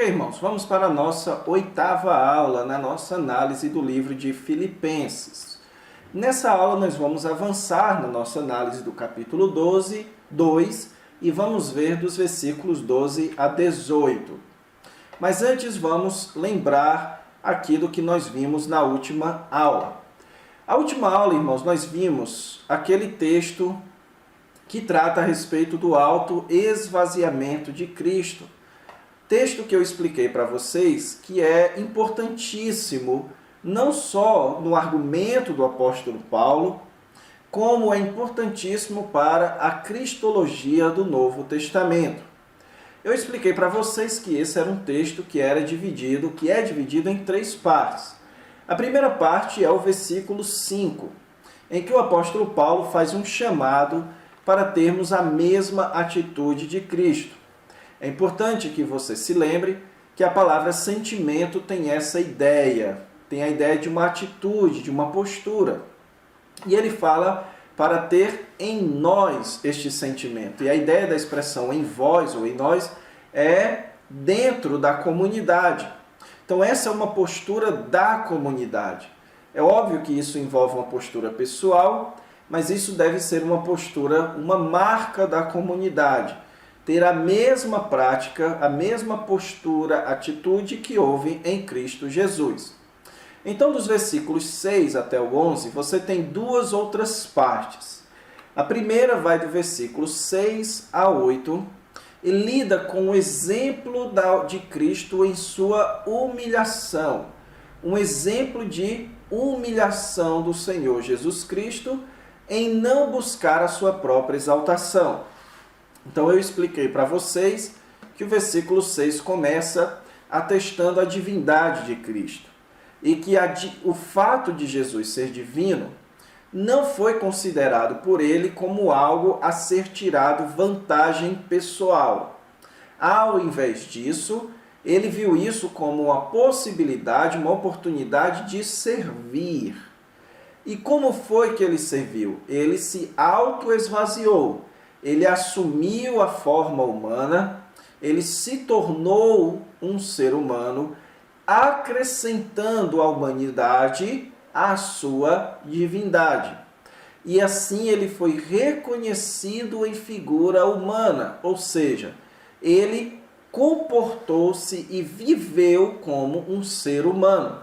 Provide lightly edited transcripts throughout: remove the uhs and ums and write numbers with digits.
irmãos, vamos para a nossa 8ª aula na nossa análise do livro de Filipenses. Nessa aula nós vamos avançar na nossa análise do capítulo 2 e vamos ver dos versículos 12 a 18. Mas antes vamos lembrar aqui do que nós vimos na última aula. A última aula, irmãos, nós vimos aquele texto que trata a respeito do autoesvaziamento de Cristo. Texto que eu expliquei para vocês que é importantíssimo, não só no argumento do apóstolo Paulo, como é importantíssimo para a cristologia do Novo Testamento. Eu expliquei para vocês que esse era um texto que é dividido em 3 partes. A primeira parte é o versículo 5, em que o apóstolo Paulo faz um chamado para termos a mesma atitude de Cristo. É importante que você se lembre que a palavra sentimento tem essa ideia, tem a ideia de uma atitude, de uma postura. E ele fala para ter em nós este sentimento. E a ideia da expressão em vós ou em nós é dentro da comunidade. Então essa é uma postura da comunidade. É óbvio que isso envolve uma postura pessoal, mas isso deve ser uma postura, uma marca da comunidade. Ter a mesma prática, a mesma postura, atitude que houve em Cristo Jesus. Então, dos versículos 6 até o 11, você tem 2 outras partes. A primeira vai do versículo 6 a 8 e lida com o exemplo de Cristo em sua humilhação. Um exemplo de humilhação do Senhor Jesus Cristo em não buscar a sua própria exaltação. Então eu expliquei para vocês que o versículo 6 começa atestando a divindade de Cristo. E que o fato de Jesus ser divino não foi considerado por ele como algo a ser tirado vantagem pessoal. Ao invés disso, ele viu isso como uma possibilidade, uma oportunidade de servir. E como foi que ele serviu? Ele se autoesvaziou. Ele assumiu a forma humana, ele se tornou um ser humano, acrescentando à humanidade a sua divindade. E assim ele foi reconhecido em figura humana, ou seja, ele comportou-se e viveu como um ser humano.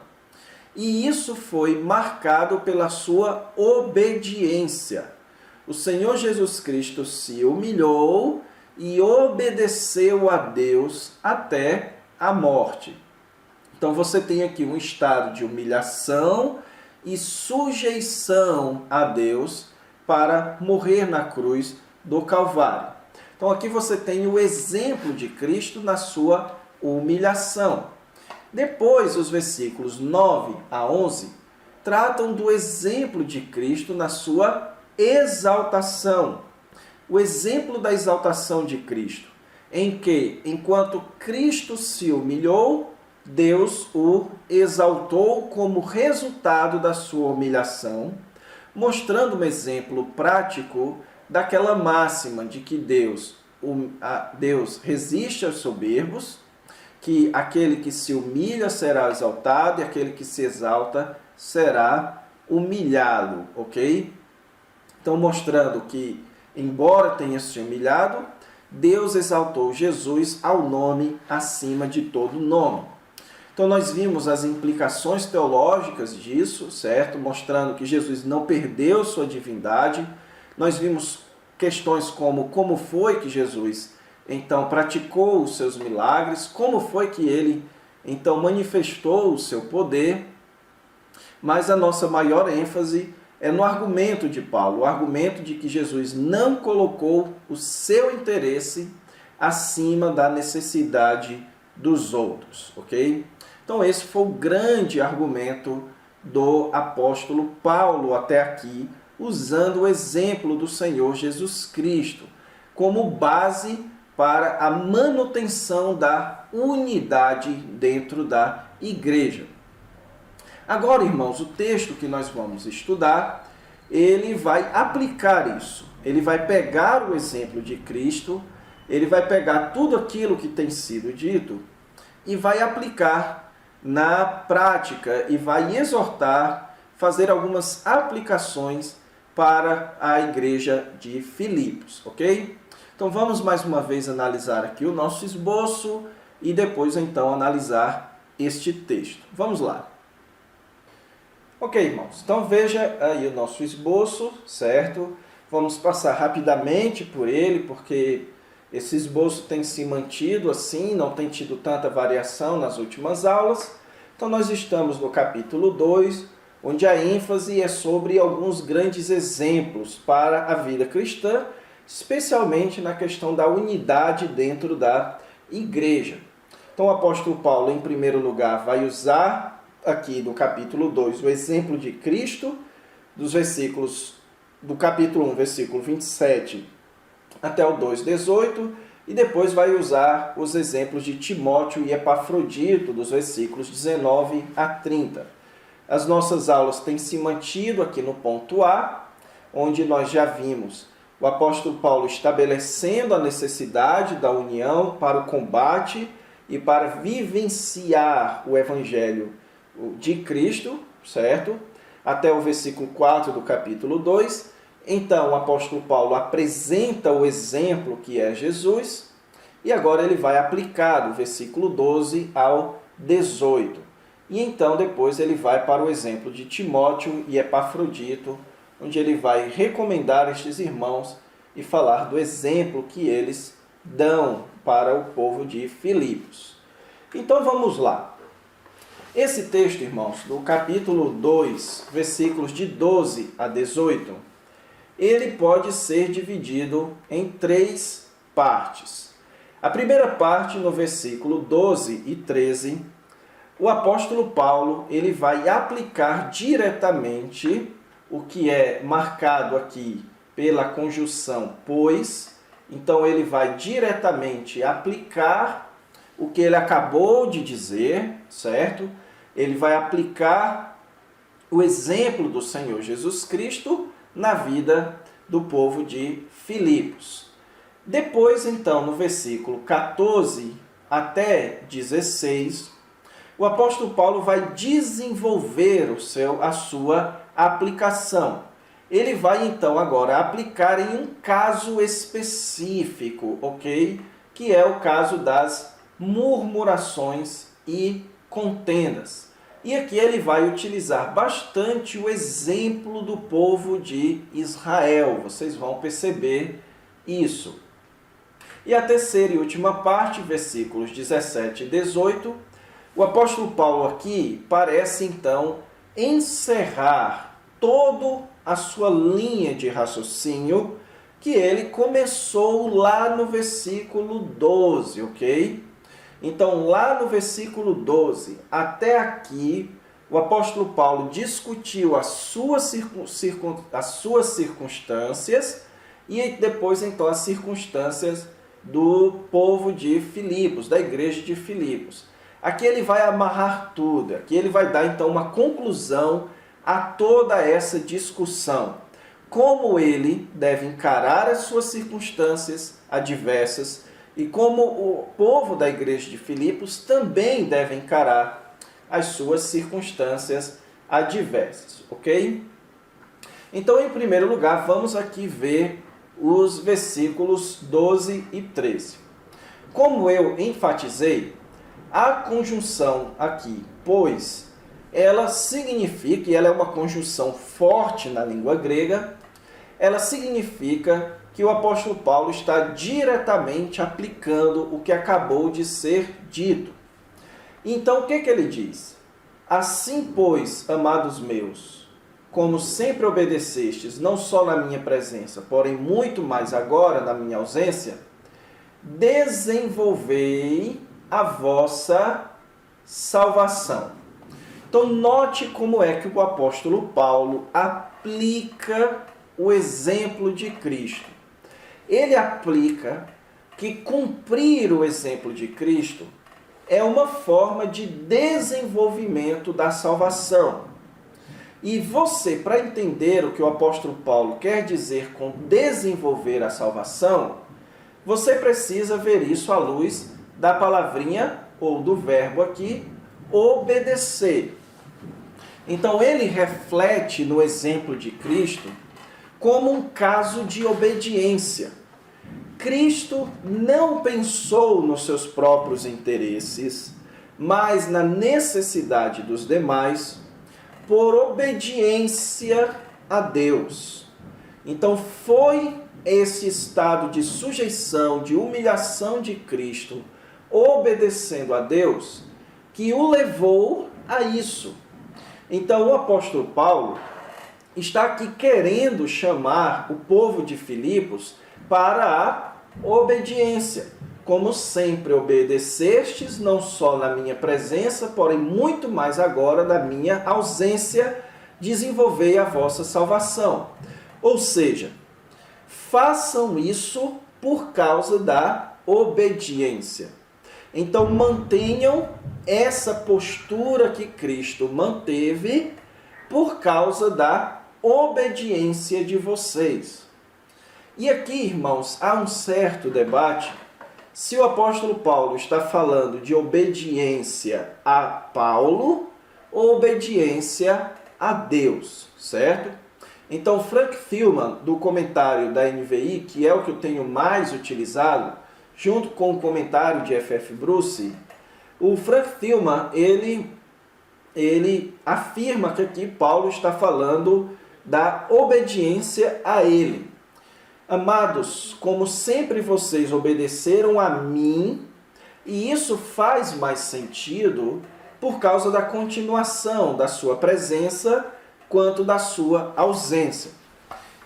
E isso foi marcado pela sua obediência. O Senhor Jesus Cristo se humilhou e obedeceu a Deus até a morte. Então você tem aqui um estado de humilhação e sujeição a Deus para morrer na cruz do Calvário. Então aqui você tem o exemplo de Cristo na sua humilhação. Depois, os versículos 9 a 11 tratam do exemplo de Cristo na sua exaltação. O exemplo da exaltação de Cristo, em que, enquanto Cristo se humilhou, Deus o exaltou como resultado da sua humilhação, mostrando um exemplo prático daquela máxima de que Deus resiste aos soberbos, que aquele que se humilha será exaltado e aquele que se exalta será humilhado, ok? Então, mostrando que, embora tenha se humilhado, Deus exaltou Jesus ao nome acima de todo nome. Então, nós vimos as implicações teológicas disso, certo? Mostrando que Jesus não perdeu sua divindade. Nós vimos questões como foi que Jesus, então, praticou os seus milagres, como foi que ele, então, manifestou o seu poder. Mas a nossa maior ênfase é no argumento de Paulo, o argumento de que Jesus não colocou o seu interesse acima da necessidade dos outros, ok? Então esse foi o grande argumento do apóstolo Paulo até aqui, usando o exemplo do Senhor Jesus Cristo como base para a manutenção da unidade dentro da igreja. Agora, irmãos, o texto que nós vamos estudar, ele vai aplicar isso. Ele vai pegar o exemplo de Cristo, ele vai pegar tudo aquilo que tem sido dito e vai aplicar na prática e vai exortar, fazer algumas aplicações para a igreja de Filipos, ok? Então vamos mais uma vez analisar aqui o nosso esboço e depois então analisar este texto. Vamos lá. Ok, irmãos, então veja aí o nosso esboço, certo? Vamos passar rapidamente por ele, porque esse esboço tem se mantido assim, não tem tido tanta variação nas últimas aulas. Então nós estamos no capítulo 2, onde a ênfase é sobre alguns grandes exemplos para a vida cristã, especialmente na questão da unidade dentro da igreja. Então o apóstolo Paulo, em primeiro lugar, vai usar aqui no capítulo 2 o exemplo de Cristo, dos versículos do capítulo 1, versículo 27 até o 2:18, e depois vai usar os exemplos de Timóteo e Epafrodito, dos versículos 19 a 30. As nossas aulas têm se mantido aqui no ponto A, onde nós já vimos o apóstolo Paulo estabelecendo a necessidade da união para o combate e para vivenciar o evangelho de Cristo, certo? Até o versículo 4 do capítulo 2. Então, o apóstolo Paulo apresenta o exemplo que é Jesus, e agora ele vai aplicar do versículo 12 ao 18. E então, depois, ele vai para o exemplo de Timóteo e Epafrodito, onde ele vai recomendar estes irmãos e falar do exemplo que eles dão para o povo de Filipos. Então, vamos lá. Esse texto, irmãos, do capítulo 2, versículos de 12 a 18, ele pode ser dividido em 3 partes. A primeira parte, no versículo 12 e 13, o apóstolo Paulo ele vai aplicar diretamente o que é marcado aqui pela conjunção pois. Então ele vai diretamente aplicar o que ele acabou de dizer, certo? Ele vai aplicar o exemplo do Senhor Jesus Cristo na vida do povo de Filipos. Depois, então, no versículo 14 até 16, o apóstolo Paulo vai desenvolver a sua aplicação. Ele vai, então, agora aplicar em um caso específico, ok? Que é o caso das murmurações e contendas. E aqui ele vai utilizar bastante o exemplo do povo de Israel. Vocês vão perceber isso. E a terceira e última parte, versículos 17 e 18, o apóstolo Paulo aqui parece então encerrar toda a sua linha de raciocínio que ele começou lá no versículo 12, ok? Então, lá no versículo 12, até aqui, o apóstolo Paulo discutiu as suas circunstâncias e depois, então, as circunstâncias do povo de Filipos, da igreja de Filipos. Aqui ele vai amarrar tudo, aqui ele vai dar, então, uma conclusão a toda essa discussão. Como ele deve encarar as suas circunstâncias adversas, e como o povo da igreja de Filipos também deve encarar as suas circunstâncias adversas, ok? Então, em primeiro lugar, vamos aqui ver os versículos 12 e 13. Como eu enfatizei, a conjunção aqui, pois, ela significa, e ela é uma conjunção forte na língua grega, ela significa que o apóstolo Paulo está diretamente aplicando o que acabou de ser dito. Então, o que ele diz? Assim, pois, amados meus, como sempre obedecestes, não só na minha presença, porém muito mais agora na minha ausência, desenvolvei a vossa salvação. Então, note como é que o apóstolo Paulo aplica o exemplo de Cristo. Ele aplica que cumprir o exemplo de Cristo é uma forma de desenvolvimento da salvação. E você, para entender o que o apóstolo Paulo quer dizer com desenvolver a salvação, você precisa ver isso à luz da palavrinha ou do verbo aqui, obedecer. Então ele reflete no exemplo de Cristo como um caso de obediência. Cristo não pensou nos seus próprios interesses, mas na necessidade dos demais, por obediência a Deus. Então foi esse estado de sujeição, de humilhação de Cristo, obedecendo a Deus, que o levou a isso. Então o apóstolo Paulo está aqui querendo chamar o povo de Filipos para a obediência. Como sempre obedecestes, não só na minha presença, porém muito mais agora na minha ausência, desenvolvei a vossa salvação. Ou seja, façam isso por causa da obediência. Então mantenham essa postura que Cristo manteve por causa da obediência de vocês. E aqui, irmãos, há um certo debate se o apóstolo Paulo está falando de obediência a Paulo ou obediência a Deus, certo? Então, Frank Thielman, do comentário da NVI, que é o que eu tenho mais utilizado, junto com o comentário de F.F. Bruce, o Frank Thielman, ele afirma que aqui Paulo está falando da obediência a ele. Amados, como sempre vocês obedeceram a mim, e isso faz mais sentido por causa da continuação da sua presença quanto da sua ausência.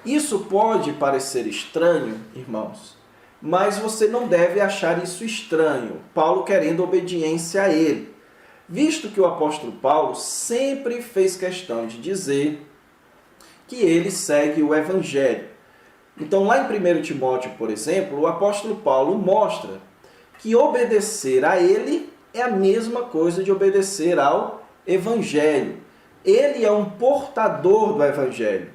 Isso pode parecer estranho, irmãos, mas você não deve achar isso estranho, Paulo querendo obediência a ele, visto que o apóstolo Paulo sempre fez questão de dizer que ele segue o Evangelho. Então, lá em 1 Timóteo, por exemplo, o apóstolo Paulo mostra que obedecer a ele é a mesma coisa de obedecer ao Evangelho. Ele é um portador do Evangelho.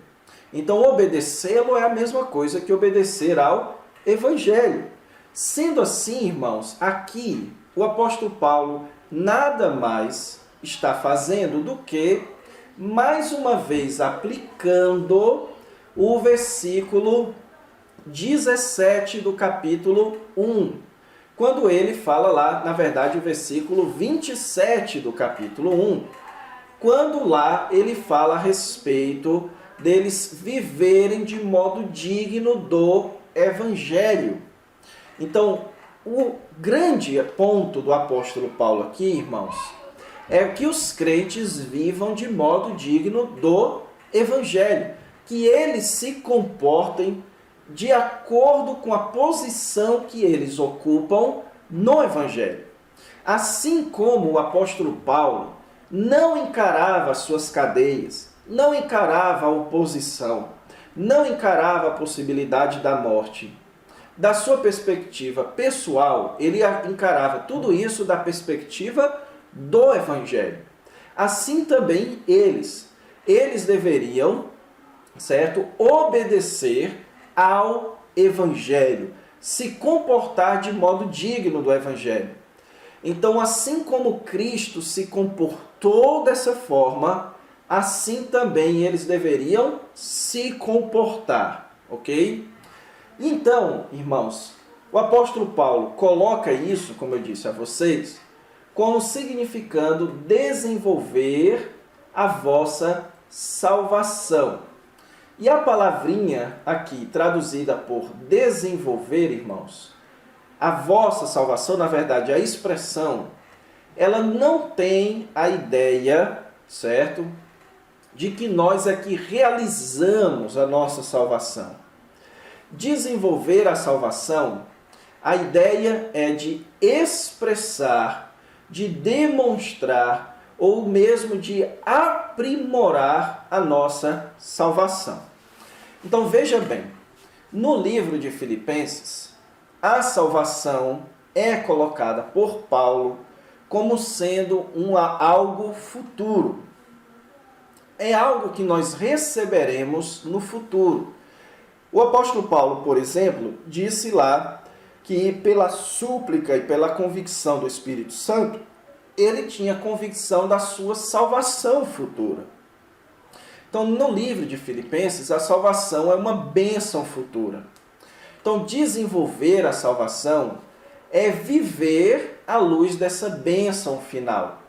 Então, obedecê-lo é a mesma coisa que obedecer ao Evangelho. Sendo assim, irmãos, aqui o apóstolo Paulo nada mais está fazendo do que, mais uma vez, aplicando o versículo 17 do capítulo 1. Quando ele fala lá, na verdade, o versículo 27 do capítulo 1. Quando lá ele fala a respeito deles viverem de modo digno do Evangelho. Então, o grande ponto do apóstolo Paulo aqui, irmãos, é que os crentes vivam de modo digno do Evangelho, que eles se comportem de acordo com a posição que eles ocupam no Evangelho. Assim como o apóstolo Paulo não encarava as suas cadeias, não encarava a oposição, não encarava a possibilidade da morte. Da sua perspectiva pessoal, ele encarava tudo isso da perspectiva do Evangelho. Assim também eles deveriam, certo, obedecer ao Evangelho, se comportar de modo digno do Evangelho. Então, assim como Cristo se comportou dessa forma, assim também eles deveriam se comportar, ok? Então, irmãos, o apóstolo Paulo coloca isso, como eu disse a vocês, como significando desenvolver a vossa salvação. E a palavrinha aqui, traduzida por desenvolver, irmãos, a vossa salvação, na verdade, a expressão, ela não tem a ideia, certo, de que nós aqui realizamos a nossa salvação. Desenvolver a salvação, a ideia é de expressar, de demonstrar, ou mesmo de aprimorar a nossa salvação. Então veja bem, no livro de Filipenses, a salvação é colocada por Paulo como sendo algo futuro. É algo que nós receberemos no futuro. O apóstolo Paulo, por exemplo, disse lá que pela súplica e pela convicção do Espírito Santo, ele tinha convicção da sua salvação futura. Então, no livro de Filipenses, a salvação é uma bênção futura. Então, desenvolver a salvação é viver à luz dessa bênção final.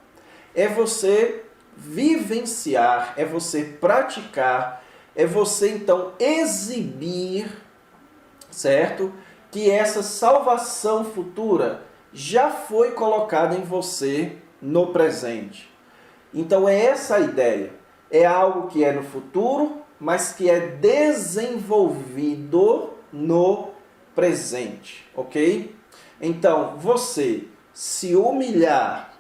É você vivenciar, é você praticar, é você, então, exibir, certo? Que essa salvação futura já foi colocada em você no presente. Então, é essa a ideia. É algo que é no futuro, mas que é desenvolvido no presente, ok? Então, você se humilhar,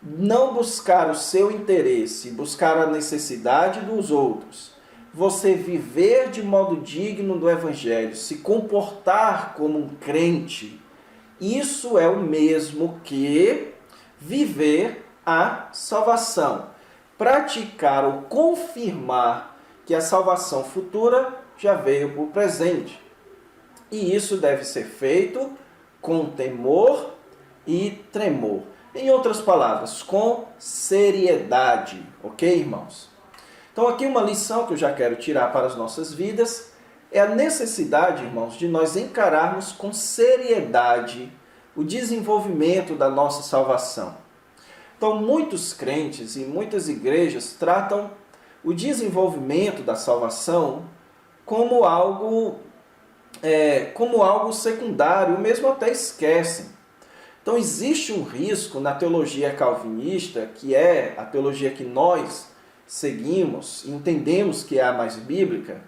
não buscar o seu interesse, buscar a necessidade dos outros, você viver de modo digno do Evangelho, se comportar como um crente, isso é o mesmo que viver a salvação. Praticar ou confirmar que a salvação futura já veio para o presente. E isso deve ser feito com temor e tremor. Em outras palavras, com seriedade. Ok, irmãos? Então aqui uma lição que eu já quero tirar para as nossas vidas é a necessidade, irmãos, de nós encararmos com seriedade o desenvolvimento da nossa salvação. Então, muitos crentes e muitas igrejas tratam o desenvolvimento da salvação como algo secundário, mesmo até esquecem. Então, existe um risco na teologia calvinista, que é a teologia que nós seguimos, entendemos que é a mais bíblica,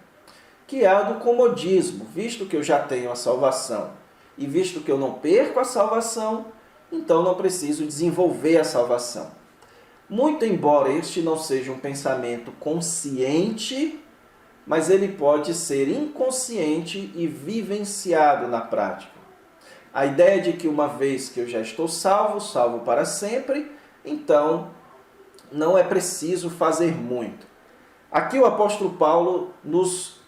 que é a do comodismo. Visto que eu já tenho a salvação e visto que eu não perco a salvação, então não preciso desenvolver a salvação. Muito embora este não seja um pensamento consciente, mas ele pode ser inconsciente e vivenciado na prática. A ideia de que uma vez que eu já estou salvo, salvo para sempre, então não é preciso fazer muito. Aqui o apóstolo Paulo nos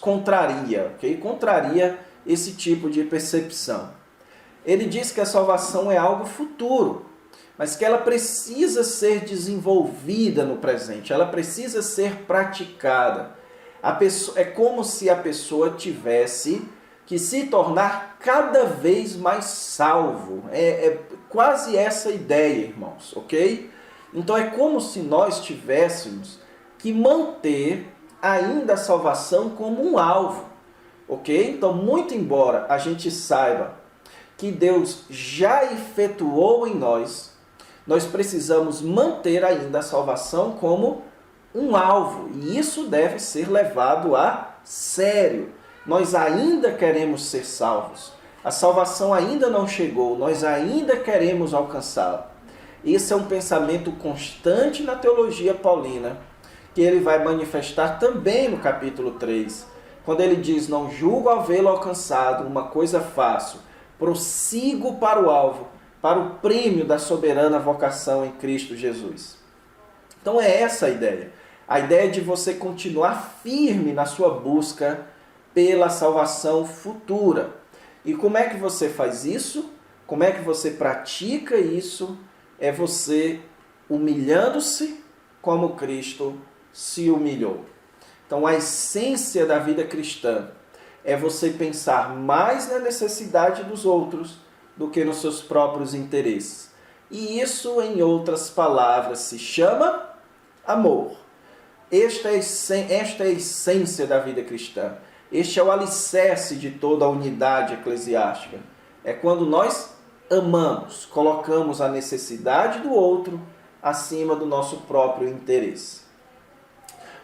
contraria, ok? Contraria esse tipo de percepção. Ele diz que a salvação é algo futuro, mas que ela precisa ser desenvolvida no presente, ela precisa ser praticada. É como se a pessoa tivesse que se tornar cada vez mais salvo. É quase essa ideia, irmãos, ok? Então é como se nós tivéssemos que manter ainda a salvação como um alvo, ok? Então, muito embora a gente saiba que Deus já efetuou em nós, nós precisamos manter ainda a salvação como um alvo. E isso deve ser levado a sério. Nós ainda queremos ser salvos. A salvação ainda não chegou, nós ainda queremos alcançá-la. Esse é um pensamento constante na teologia paulina, que ele vai manifestar também no capítulo 3, quando ele diz: não julgo havê-lo alcançado, uma coisa faço, prossigo para o alvo, para o prêmio da soberana vocação em Cristo Jesus. Então é essa a ideia. A ideia de você continuar firme na sua busca pela salvação futura. E como é que você faz isso? Como é que você pratica isso? É você humilhando-se como Cristo se humilhou. Então a essência da vida cristã é você pensar mais na necessidade dos outros do que nos seus próprios interesses. E isso, em outras palavras, se chama amor. Esta é a essência da vida cristã. Este é o alicerce de toda a unidade eclesiástica. É quando nós amamos, colocamos a necessidade do outro acima do nosso próprio interesse.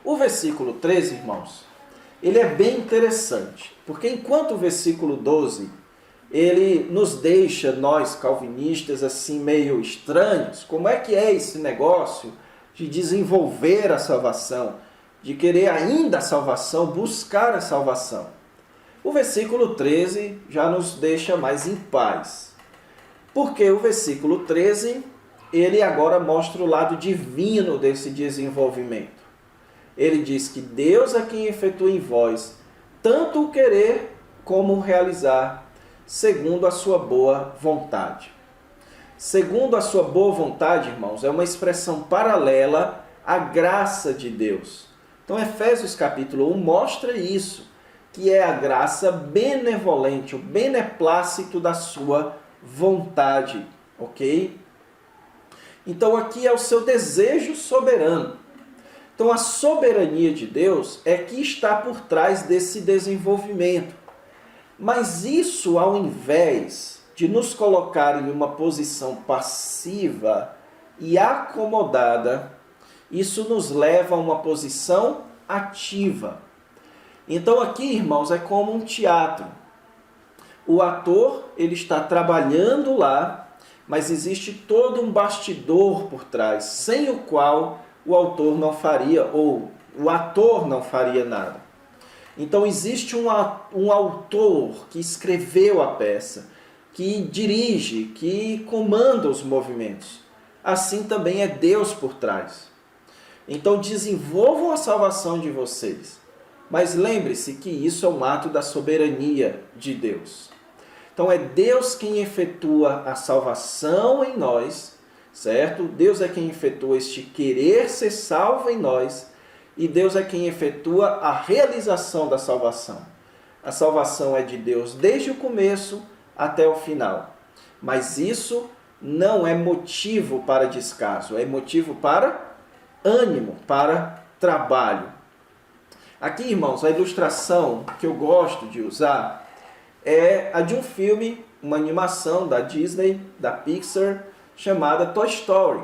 O versículo 13, irmãos, ele é bem interessante, porque enquanto o versículo 12, ele nos deixa, nós calvinistas, assim meio estranhos, como é que é esse negócio de desenvolver a salvação, de querer ainda a salvação, buscar a salvação. O versículo 13 já nos deixa mais em paz, porque o versículo 13, ele agora mostra o lado divino desse desenvolvimento. Ele diz que Deus é quem efetua em vós tanto o querer como o realizar, segundo a sua boa vontade. Segundo a sua boa vontade, irmãos, é uma expressão paralela à graça de Deus. Então, Efésios capítulo 1 mostra isso, que é a graça benevolente, o beneplácito da sua vontade, ok? Então, aqui é o seu desejo soberano. Então, a soberania de Deus é que está por trás desse desenvolvimento. Mas isso, ao invés de nos colocar em uma posição passiva e acomodada, isso nos leva a uma posição ativa. Então aqui, irmãos, é como um teatro. O ator, ele está trabalhando lá, mas existe todo um bastidor por trás, sem o qual o autor não faria, ou o ator não faria nada. Então existe um autor que escreveu a peça, que dirige, que comanda os movimentos. Assim também é Deus por trás. Então desenvolvam a salvação de vocês. Mas lembre-se que isso é um ato da soberania de Deus. Então é Deus quem efetua a salvação em nós, certo? Deus é quem efetua este querer ser salvo em nós, e Deus é quem efetua a realização da salvação. A salvação é de Deus desde o começo até o final. Mas isso não é motivo para descaso, é motivo para ânimo, para trabalho. Aqui, irmãos, a ilustração que eu gosto de usar é a de um filme, uma animação da Disney, da Pixar, chamada Toy Story.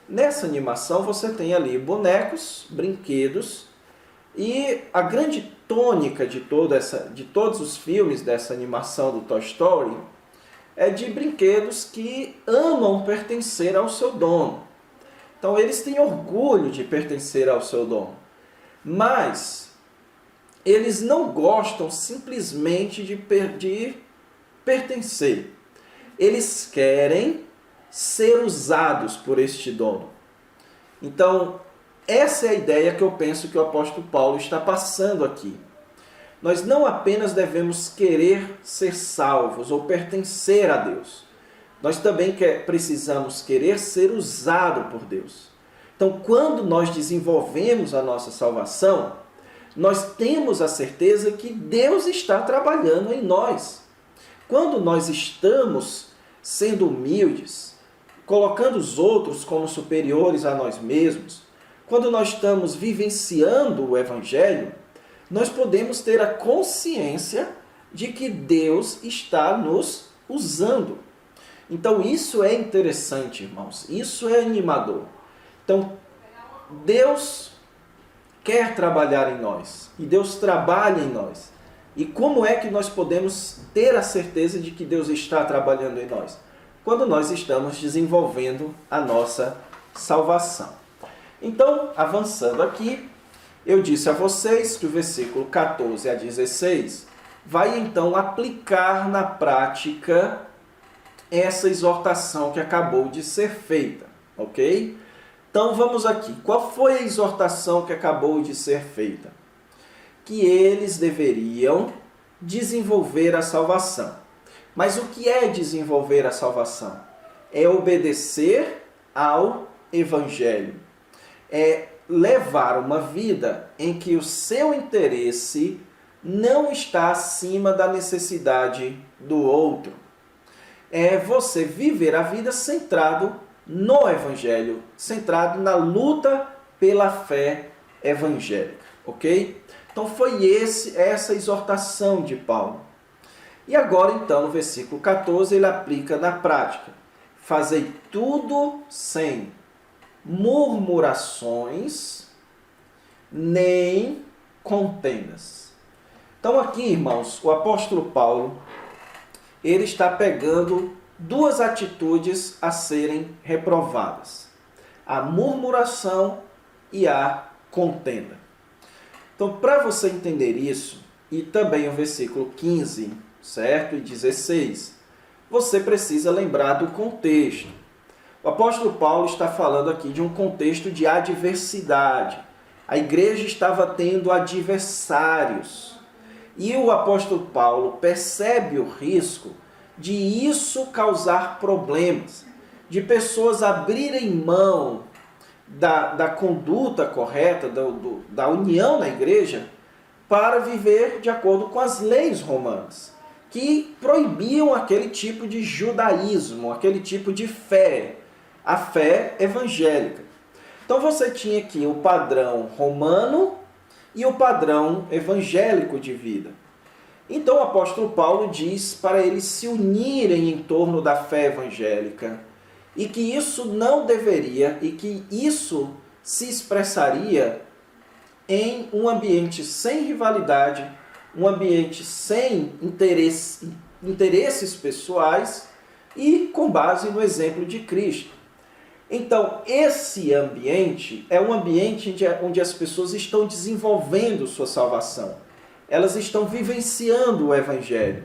Nessa animação você tem ali bonecos, brinquedos, e a grande tônica de todos os filmes dessa animação do Toy Story é de brinquedos que amam pertencer ao seu dono. Então eles têm orgulho de pertencer ao seu dono, mas eles não gostam simplesmente de pertencer. Eles querem ser usados por este dono. Então, essa é a ideia que eu penso que o apóstolo Paulo está passando aqui. Nós não apenas devemos querer ser salvos ou pertencer a Deus. Nós também precisamos querer ser usado por Deus. Então, quando nós desenvolvemos a nossa salvação, nós temos a certeza que Deus está trabalhando em nós. Quando nós estamos sendo humildes, colocando os outros como superiores a nós mesmos, quando nós estamos vivenciando o Evangelho, nós podemos ter a consciência de que Deus está nos usando. Então isso é interessante, irmãos. Isso é animador. Então, Deus quer trabalhar em nós. E Deus trabalha em nós. E como é que nós podemos ter a certeza de que Deus está trabalhando em nós? Quando nós estamos desenvolvendo a nossa salvação. Então, avançando aqui, eu disse a vocês que o versículo 14 a 16 vai então aplicar na prática essa exortação que acabou de ser feita, ok? Então vamos aqui. Qual foi a exortação que acabou de ser feita? Que eles deveriam desenvolver a salvação. Mas o que é desenvolver a salvação? É obedecer ao Evangelho. É levar uma vida em que o seu interesse não está acima da necessidade do outro. É você viver a vida centrado no Evangelho, centrado na luta pela fé evangélica, ok? Então foi essa exortação de Paulo. E agora então no versículo 14 ele aplica na prática. Fazei tudo sem murmurações nem contendas. Então aqui, irmãos, o apóstolo Paulo, ele está pegando duas atitudes a serem reprovadas: a murmuração e a contenda. Então, para você entender isso, e também o versículo 15, certo? E 16, você precisa lembrar do contexto. O apóstolo Paulo está falando aqui de um contexto de adversidade. A igreja estava tendo adversários. E o apóstolo Paulo percebe o risco de isso causar problemas, de pessoas abrirem mão da conduta correta, da união na igreja, para viver de acordo com as leis romanas, que proibiam aquele tipo de judaísmo, aquele tipo de fé, a fé evangélica. Então você tinha aqui o padrão romano e o padrão evangélico de vida. Então o apóstolo Paulo diz para eles se unirem em torno da fé evangélica e que isso não deveria e que isso se expressaria em um ambiente sem rivalidade, um ambiente sem interesses pessoais e com base no exemplo de Cristo. Então, esse ambiente é um ambiente onde as pessoas estão desenvolvendo sua salvação. Elas estão vivenciando o Evangelho.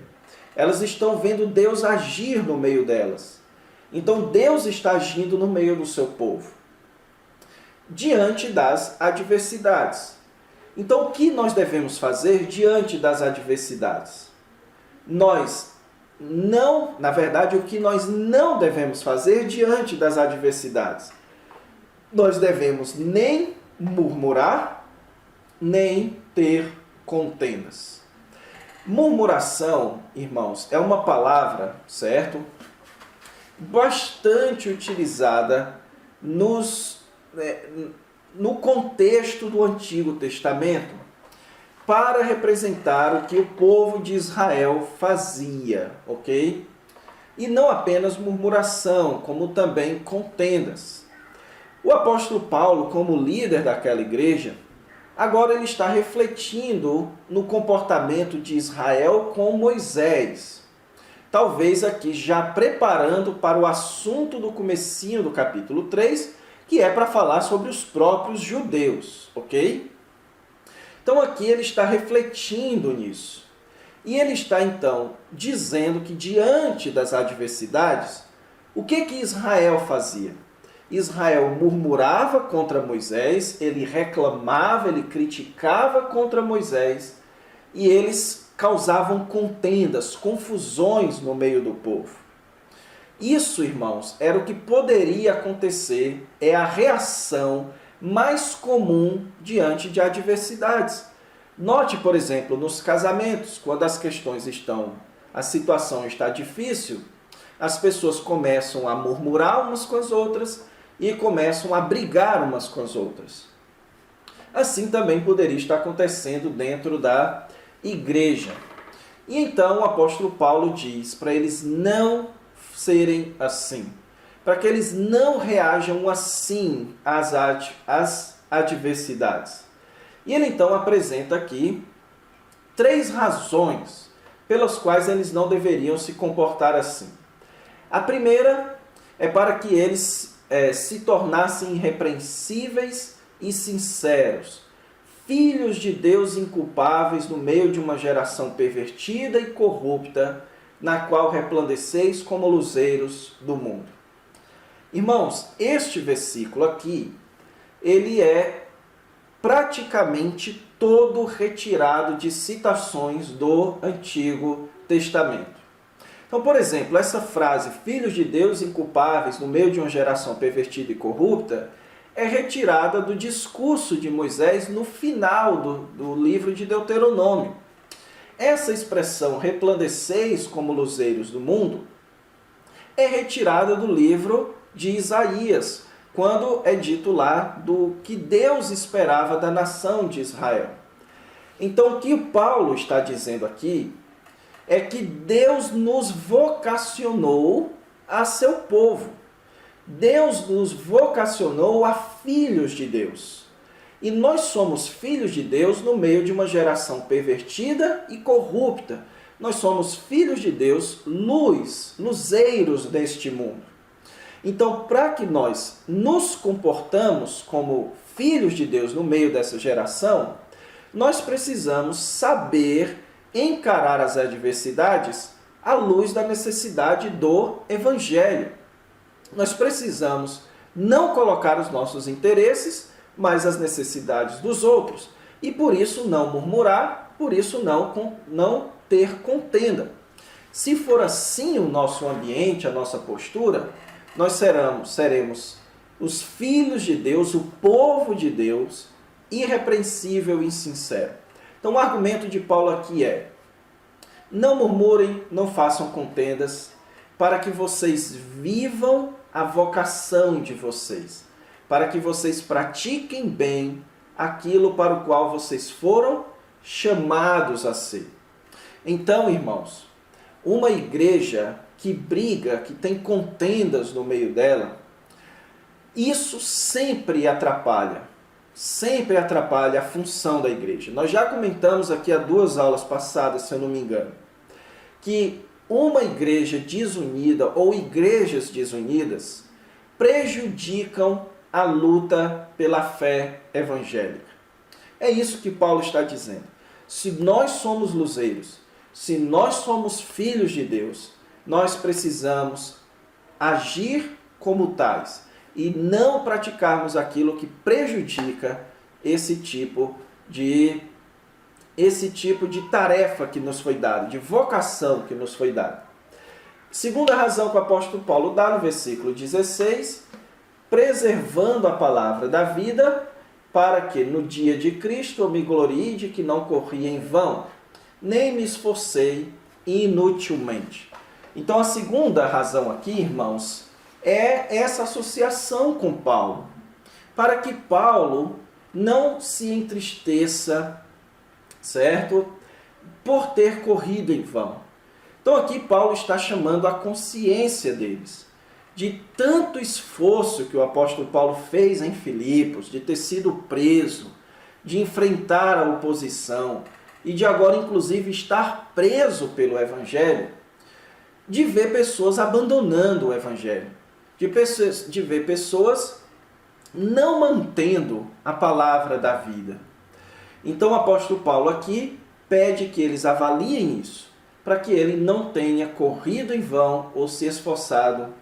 Elas estão vendo Deus agir no meio delas. Então, Deus está agindo no meio do seu povo, diante das adversidades. Então, o que nós devemos fazer diante das adversidades? O que nós não devemos fazer diante das adversidades? Nós devemos nem murmurar, nem ter contendas. Murmuração, irmãos, é uma palavra, certo? Bastante utilizada no contexto do Antigo Testamento, para representar o que o povo de Israel fazia, ok? E não apenas murmuração, como também contendas. O apóstolo Paulo, como líder daquela igreja, agora ele está refletindo no comportamento de Israel com Moisés. Talvez aqui já preparando para o assunto do comecinho do capítulo 3, que é para falar sobre os próprios judeus, ok? Então aqui ele está refletindo nisso. E ele está então dizendo que diante das adversidades, o que Israel fazia? Israel murmurava contra Moisés, ele reclamava, ele criticava contra Moisés, e eles causavam contendas, confusões no meio do povo. Isso, irmãos, era o que poderia acontecer, é a reação mais comum diante de adversidades. Note, por exemplo, nos casamentos, quando a situação está difícil, as pessoas começam a murmurar umas com as outras e começam a brigar umas com as outras. Assim também poderia estar acontecendo dentro da igreja. E então o apóstolo Paulo diz para eles não serem assim, para que eles não reajam assim às adversidades. E ele então apresenta aqui 3 razões pelas quais eles não deveriam se comportar assim. A primeira é para que eles se tornassem irrepreensíveis e sinceros, filhos de Deus inculpáveis no meio de uma geração pervertida e corrupta, na qual resplandeceis como luzeiros do mundo. Irmãos, este versículo aqui, ele é praticamente todo retirado de citações do Antigo Testamento. Então, por exemplo, essa frase, filhos de Deus inculpáveis no meio de uma geração pervertida e corrupta, é retirada do discurso de Moisés no final do livro de Deuteronômio. Essa expressão, resplandeceis como luzeiros do mundo, é retirada do livro de Isaías, quando é dito lá do que Deus esperava da nação de Israel. Então, o que o Paulo está dizendo aqui é que Deus nos vocacionou a seu povo. Deus nos vocacionou a filhos de Deus. E nós somos filhos de Deus no meio de uma geração pervertida e corrupta. Nós somos filhos de Deus, luzeiros deste mundo. Então, para que nós nos comportamos como filhos de Deus no meio dessa geração, nós precisamos saber encarar as adversidades à luz da necessidade do Evangelho. Nós precisamos não colocar os nossos interesses, mas as necessidades dos outros. E por isso não murmurar, por isso não ter contenda. Se for assim o nosso ambiente, a nossa postura, nós seremos os filhos de Deus, o povo de Deus, irrepreensível e sincero. Então o argumento de Paulo aqui é: não murmurem, não façam contendas, para que vocês vivam a vocação de vocês, para que vocês pratiquem bem aquilo para o qual vocês foram chamados a ser. Então, irmãos, uma igreja que briga, que tem contendas no meio dela, isso sempre atrapalha a função da igreja. Nós já comentamos aqui há 2 aulas passadas, se eu não me engano, que uma igreja desunida ou igrejas desunidas prejudicam a luta pela fé evangélica. É isso que Paulo está dizendo. Se nós somos luzeiros, se nós somos filhos de Deus, nós precisamos agir como tais e não praticarmos aquilo que prejudica esse tipo de tarefa que nos foi dada, de vocação que nos foi dada. Segunda razão que o apóstolo Paulo dá no versículo 16, preservando a palavra da vida, para que no dia de Cristo eu me glorie de que não corri em vão, nem me esforcei inutilmente. Então a segunda razão aqui, irmãos, é essa associação com Paulo, para que Paulo não se entristeça, certo? Por ter corrido em vão. Então aqui Paulo está chamando a consciência deles, de tanto esforço que o apóstolo Paulo fez em Filipos, de ter sido preso, de enfrentar a oposição e de agora inclusive estar preso pelo Evangelho, de ver pessoas abandonando o Evangelho, de ver pessoas não mantendo a palavra da vida. Então o apóstolo Paulo aqui pede que eles avaliem isso, para que ele não tenha corrido em vão ou se esforçado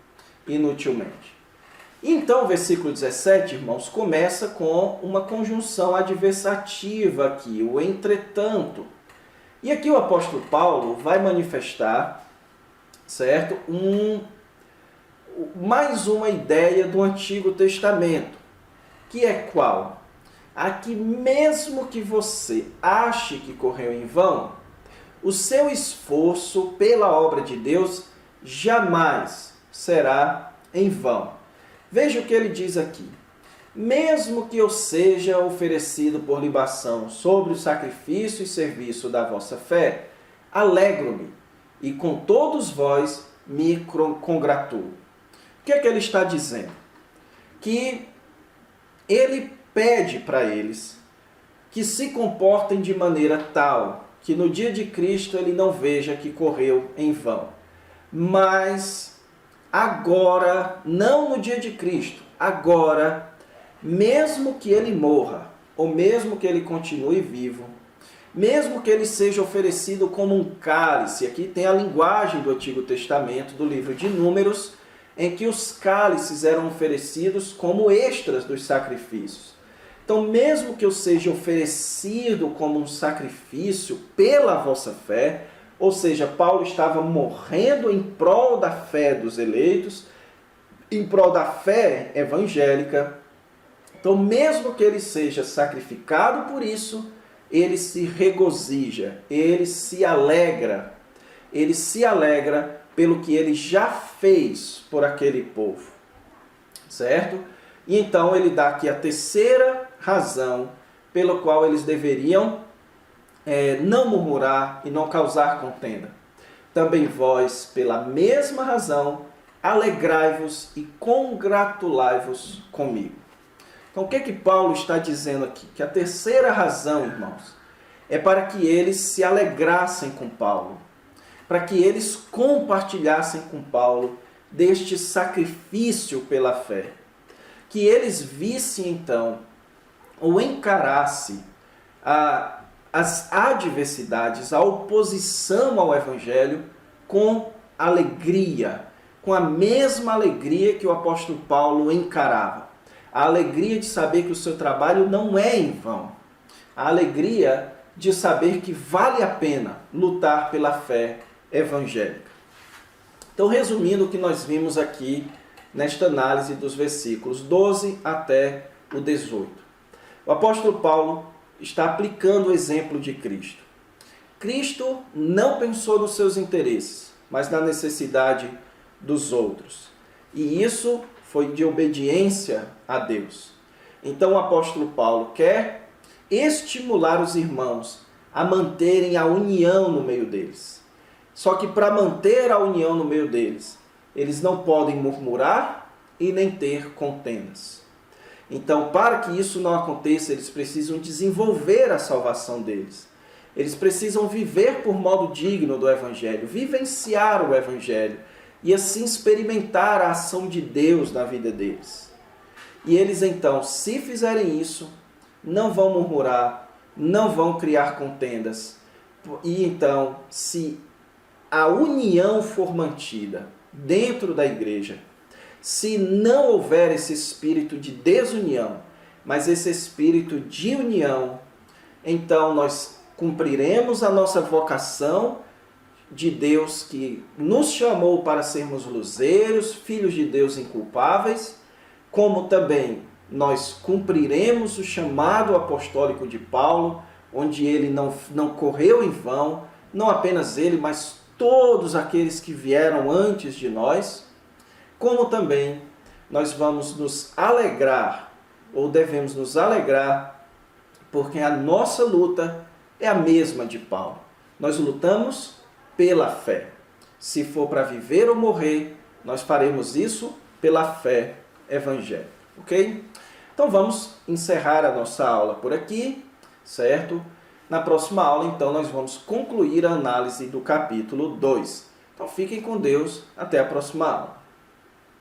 inutilmente. Então o versículo 17, irmãos, começa com uma conjunção adversativa aqui, o entretanto. E aqui o apóstolo Paulo vai manifestar, certo, mais uma ideia do Antigo Testamento, que é qual? A que mesmo que você ache que correu em vão, o seu esforço pela obra de Deus jamais será em vão. Veja o que ele diz aqui. Mesmo que eu seja oferecido por libação sobre o sacrifício e serviço da vossa fé, alegro-me e com todos vós me congratulo. O que é que ele está dizendo? Que ele pede para eles que se comportem de maneira tal que no dia de Cristo ele não veja que correu em vão. Mas agora, não no dia de Cristo, agora, mesmo que ele morra, ou mesmo que ele continue vivo, mesmo que ele seja oferecido como um cálice, aqui tem a linguagem do Antigo Testamento, do livro de Números, em que os cálices eram oferecidos como extras dos sacrifícios. Então, mesmo que eu seja oferecido como um sacrifício pela vossa fé, ou seja, Paulo estava morrendo em prol da fé dos eleitos, em prol da fé evangélica. Então, mesmo que ele seja sacrificado por isso, ele se regozija, ele se alegra pelo que ele já fez por aquele povo, certo? E então ele dá aqui a terceira razão pela qual eles deveriam não murmurar e não causar contenda. Também vós, pela mesma razão, alegrai-vos e congratulai-vos comigo. Então o que é que Paulo está dizendo aqui? Que a terceira razão, irmãos, é para que eles se alegrassem com Paulo, para que eles compartilhassem com Paulo deste sacrifício pela fé. Que eles vissem então, ou encarassem as adversidades, a oposição ao Evangelho com alegria, com a mesma alegria que o apóstolo Paulo encarava. A alegria de saber que o seu trabalho não é em vão. a alegria de saber que vale a pena lutar pela fé evangélica. Então, resumindo o que nós vimos aqui nesta análise dos versículos 12 até o 18. O apóstolo Paulo está aplicando o exemplo de Cristo. Cristo não pensou nos seus interesses, mas na necessidade dos outros. E isso foi de obediência a Deus. Então o apóstolo Paulo quer estimular os irmãos a manterem a união no meio deles. Só que para manter a união no meio deles, eles não podem murmurar e nem ter contendas. Então, para que isso não aconteça, eles precisam desenvolver a salvação deles. Eles precisam viver por modo digno do Evangelho, vivenciar o Evangelho e assim experimentar a ação de Deus na vida deles. E eles então, se fizerem isso, não vão murmurar, não vão criar contendas. E então, se a união for mantida dentro da igreja, se não houver esse espírito de desunião, mas esse espírito de união, então nós cumpriremos a nossa vocação de Deus que nos chamou para sermos luzeiros, filhos de Deus inculpáveis, como também nós cumpriremos o chamado apostólico de Paulo, onde ele não correu em vão, não apenas ele, mas todos aqueles que vieram antes de nós, como também nós vamos nos alegrar, ou devemos nos alegrar, porque a nossa luta é a mesma de Paulo. Nós lutamos pela fé. Se for para viver ou morrer, nós faremos isso pela fé evangélica, ok? Então vamos encerrar a nossa aula por aqui, certo? Na próxima aula, então, nós vamos concluir a análise do capítulo 2. Então fiquem com Deus, até a próxima aula.